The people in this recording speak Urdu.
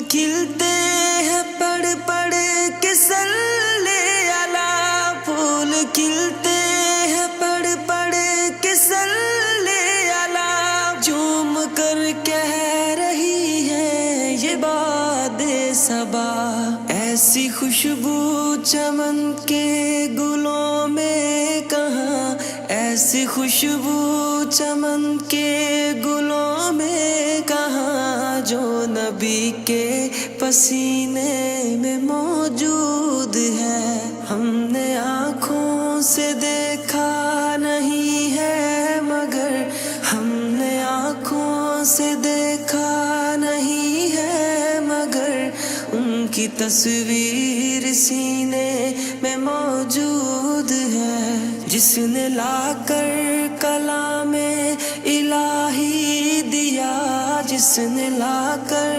کھلتے ہیں پڑھ پڑھ کے صلی علی، پھول کھلتے ہیں پڑھ پڑھ کے صلی علی، جھوم کر کہہ رہی ہے یہ باد صبا، ایسی خوشبو چمن کے گلوں میں کہاں، ایسی خوشبو چمن کے گلوں میں کہاں، جو نبی کے پسینے میں موجود ہے، ہم نے آنکھوں سے دیکھا نہیں ہے مگر، ہم نے آنکھوں سے دیکھا نہیں ہے مگر، ان کی تصویر سینے میں موجود ہے، جس نے لا کر کلام الہی دیا، جس نے لا کر